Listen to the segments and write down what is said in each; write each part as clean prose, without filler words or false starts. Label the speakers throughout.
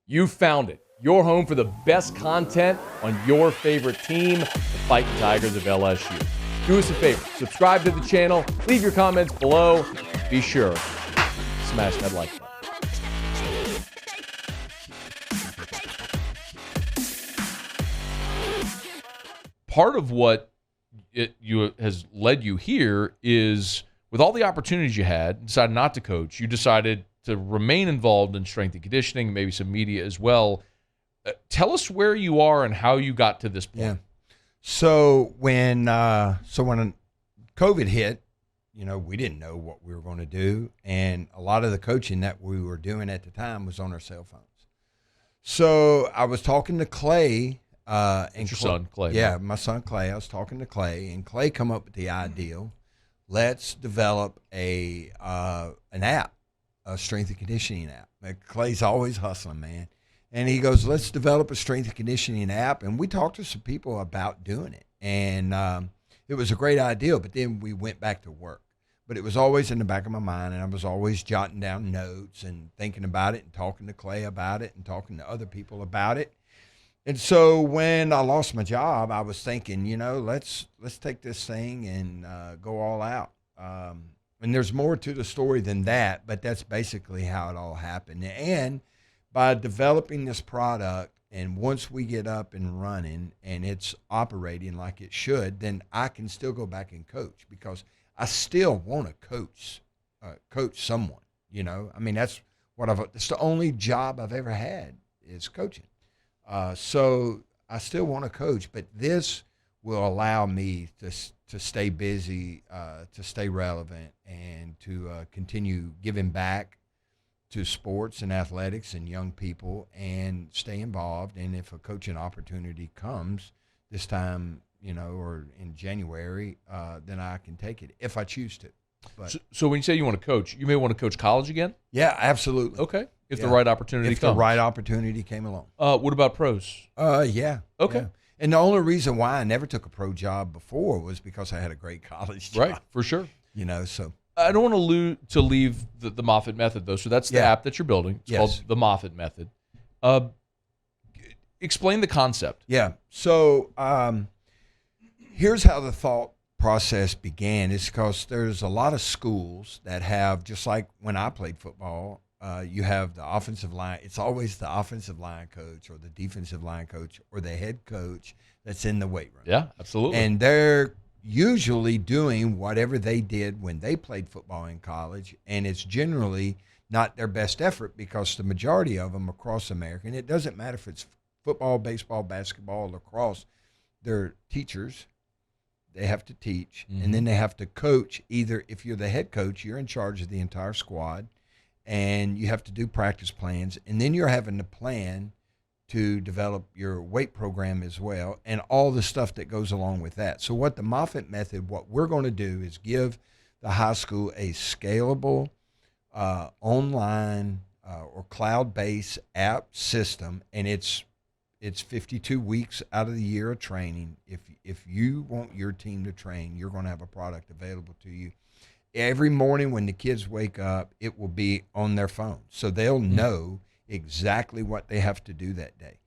Speaker 1: You found it. Your home for the best content on your favorite team, the Fighting Tigers of LSU. Do us a favor. Subscribe to the channel. Leave your comments below. Be sure to smash that like button. Part of what has led you here is, with all the opportunities you had, decided not to coach. You decided to remain involved in strength and conditioning, maybe some media as well. Tell us where you are and how you got to this point.
Speaker 2: Yeah. So when COVID hit, we didn't know what we were going to do, and a lot of the coaching that we were doing at the time was on our cell phones. So I was talking to Clay.
Speaker 1: And your son, Clay.
Speaker 2: Yeah, my son, Clay. I was talking to Clay, and Clay come up with the ideal. Let's develop an app, a strength and conditioning app. Clay's always hustling, man. And he goes, let's develop a strength and conditioning app. And we talked to some people about doing it. And it was a great idea, but then we went back to work. But it was always in the back of my mind, and I was always jotting down notes and thinking about it and talking to Clay about it and talking to other people about it. And so when I lost my job, I was thinking, let's take this thing and go all out. And there's more to the story than that, but that's basically how it all happened. And by developing this product, and once we get up and running and it's operating like it should, then I can still go back and coach, because I still want to coach someone. That's that's the only job I've ever had is coaching. So I still want to coach, but this will allow me to stay busy, to stay relevant, and to continue giving back to sports and athletics and young people, and stay involved. And if a coaching opportunity comes this time, or in January, then I can take it if I choose to. But
Speaker 1: So when you say you want to coach, you may want to coach college again?
Speaker 2: yeah, absolutely.
Speaker 1: Okay. If the right opportunity comes.
Speaker 2: If the right opportunity came along.
Speaker 1: What about pros?
Speaker 2: Yeah.
Speaker 1: Okay.
Speaker 2: Yeah. And the only reason why I never took a pro job before was because I had a great college job.
Speaker 1: Right, for sure.
Speaker 2: So.
Speaker 1: I don't want to leave the Moffitt method, though. So that's the app that you're building. It's called the Moffitt method. Explain the concept.
Speaker 2: Yeah. So here's how the thought process began. It's because there's a lot of schools that have, just like when I played football, you have the offensive line. It's always the offensive line coach or the defensive line coach or the head coach that's in the weight room.
Speaker 1: Yeah, absolutely.
Speaker 2: And they're usually doing whatever they did when they played football in college, and it's generally not their best effort, because the majority of them across America, and it doesn't matter if it's football, baseball, basketball, lacrosse, they're teachers. They have to teach, and then they have to coach. Either if you're the head coach, you're in charge of the entire squad, and you have to do practice plans, and then you're having to plan to develop your weight program as well, and all the stuff that goes along with that. So what the Moffitt method, what we're going to do is give the high school a scalable online or cloud-based app system, and it's 52 weeks out of the year of training. If you want your team to train, you're going to have a product available to you. Every morning when the kids wake up, it will be on their phone, so they'll know exactly what they have to do that day.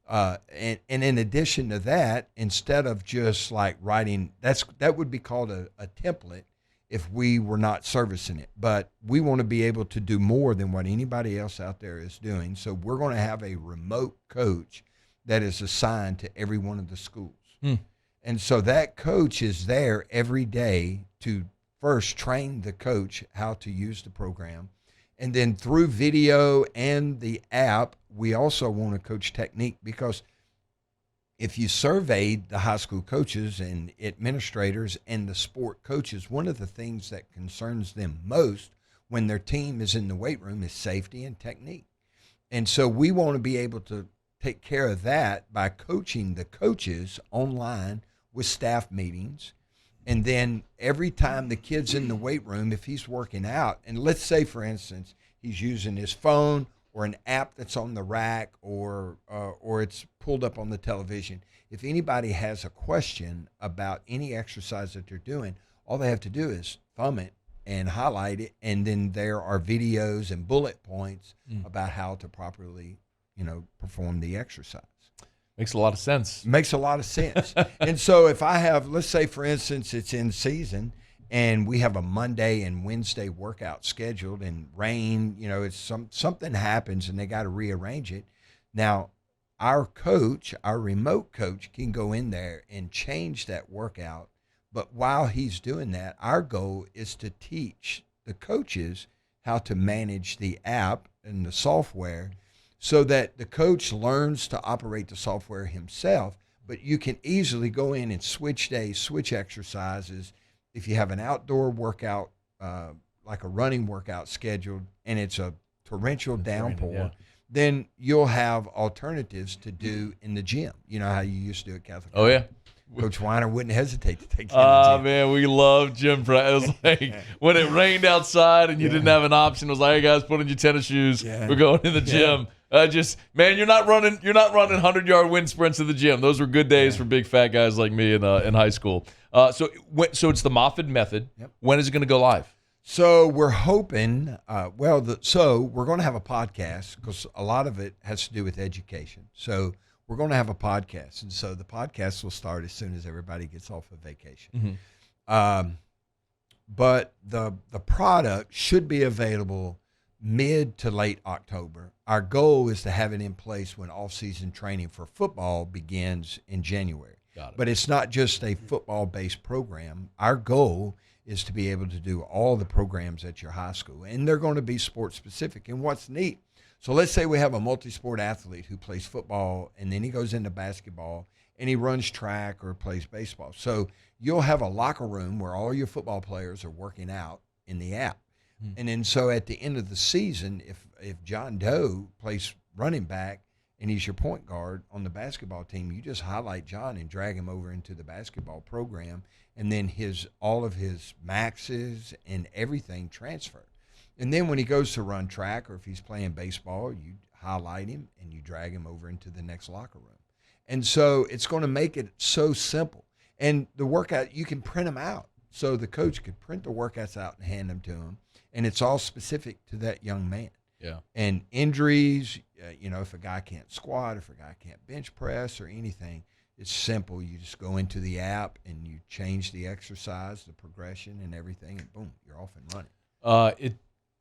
Speaker 2: And in addition to that, instead of just like writing, that would be called a template if we were not servicing it. But we want to be able to do more than what anybody else out there is doing. So we're going to have a remote coach that is assigned to every one of the schools. And so that coach is there every day to first train the coach how to use the program. And then through video and the app, we also want to coach technique, because if you surveyed the high school coaches and administrators and the sport coaches, one of the things that concerns them most when their team is in the weight room is safety and technique. And so we want to be able to take care of that by coaching the coaches online with staff meetings. And then every time the kid's in the weight room, if he's working out, and let's say, for instance, he's using his phone or an app that's on the rack or it's pulled up on the television, if anybody has a question about any exercise that they're doing, all they have to do is thumb it and highlight it, and then there are videos and bullet points about how to properly perform the exercise.
Speaker 1: Makes a lot of sense.
Speaker 2: Makes a lot of sense. And so if I have, let's say, for instance, it's in season and we have a Monday and Wednesday workout scheduled and rain, it's something happens and they got to rearrange it. Now, our remote coach can go in there and change that workout. But while he's doing that, our goal is to teach the coaches how to manage the app and the software so that the coach learns to operate the software himself, but you can easily go in and switch days, switch exercises. If you have an outdoor workout, like a running workout scheduled, and it's a torrential downpour, then you'll have alternatives to do in the gym. You know how you used to do at Catholic
Speaker 1: Oh, yeah.
Speaker 2: Coach Weiner wouldn't hesitate to take you in the gym.
Speaker 1: Man, we love gym practice. It was like when it rained outside and you didn't have an option, it was like, hey guys, put on your tennis shoes.
Speaker 2: Yeah.
Speaker 1: We're going to the gym. Man, you're not running 100-yard wind sprints in the gym. Those were good days for big fat guys like me in high school. So it's the Moffitt method. Yep. When is it going to go live?
Speaker 2: So we're hoping, we're going to have a podcast because a lot of it has to do with education. So we're going to have a podcast. And so the podcast will start as soon as everybody gets off of vacation. Mm-hmm. But the product should be available mid to late October. Our goal is to have it in place when off-season training for football begins in January.
Speaker 1: Got it.
Speaker 2: But it's not just a football-based program. Our goal is to be able to do all the programs at your high school, and they're going to be sport-specific. And what's neat, so let's say we have a multi-sport athlete who plays football, and then he goes into basketball, and he runs track or plays baseball. So you'll have a locker room where all your football players are working out in the app. And then so at the end of the season, if John Doe plays running back and he's your point guard on the basketball team, you just highlight John and drag him over into the basketball program, and then all of his maxes and everything transfer. And then when he goes to run track or if he's playing baseball, you highlight him and you drag him over into the next locker room. And so it's going to make it so simple. And the workout, you can print them out. So the coach could print the workouts out and hand them to him. And it's all specific to that young man.
Speaker 1: Yeah.
Speaker 2: And injuries, if a guy can't squat, if a guy can't bench press or anything, it's simple. You just go into the app and you change the exercise, the progression and everything, and boom, you're off and running.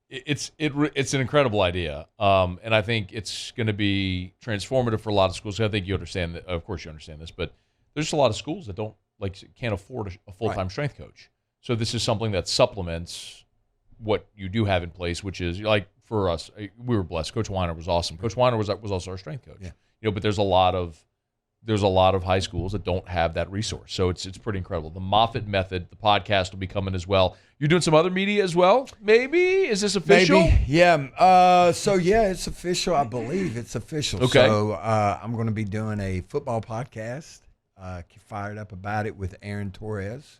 Speaker 1: It's an incredible idea. And I think it's going to be transformative for a lot of schools. I think you understand that. Of course you understand this, but there's a lot of schools that can't afford a full-time strength coach. So this is something that supplements what you do have in place, which is like for us, we were blessed. Coach Weiner was awesome. Coach Weiner was also our strength coach. Yeah. But there's a lot of high schools that don't have that resource. So it's pretty incredible. The Moffitt method, the podcast will be coming as well. You're doing some other media as well, maybe? Is this official?
Speaker 2: Maybe, yeah. It's official. I believe it's official.
Speaker 1: Okay.
Speaker 2: So I'm going to be doing a football podcast. Fired up about it with Aaron Torres.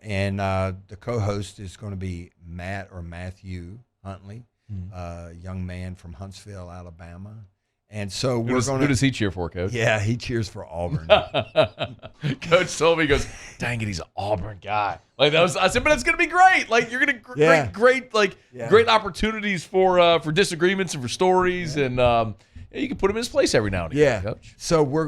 Speaker 2: And the co-host is going to be Matthew Huntley, young man from Huntsville, Alabama. And so who
Speaker 1: does he cheer for, Coach?
Speaker 2: Yeah, he cheers for Auburn.
Speaker 1: Coach told me, he goes, dang it, he's an Auburn guy. I said, but it's going to be great. Like, you're going to great opportunities for disagreements and for stories, and you can put him in his place every now and again.
Speaker 2: Yeah.
Speaker 1: Coach.
Speaker 2: So we're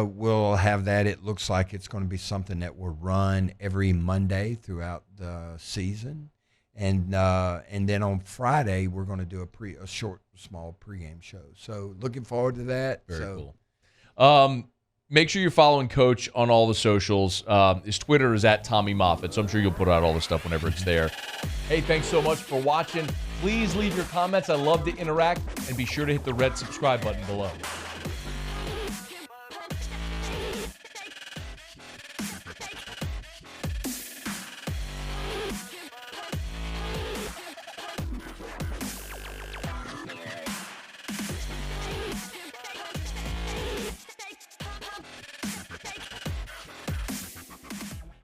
Speaker 2: we'll have that. It looks like it's going to be something that will run every Monday throughout the season. And then on Friday, we're going to do a short, small pregame show. So looking forward to that.
Speaker 1: Very cool. Make sure you're following Coach on all the socials. His Twitter is at Tommy Moffitt, so I'm sure you'll put out all the stuff whenever it's there. Hey, thanks so much for watching. Please leave your comments. I love to interact, and be sure to hit the red subscribe button below.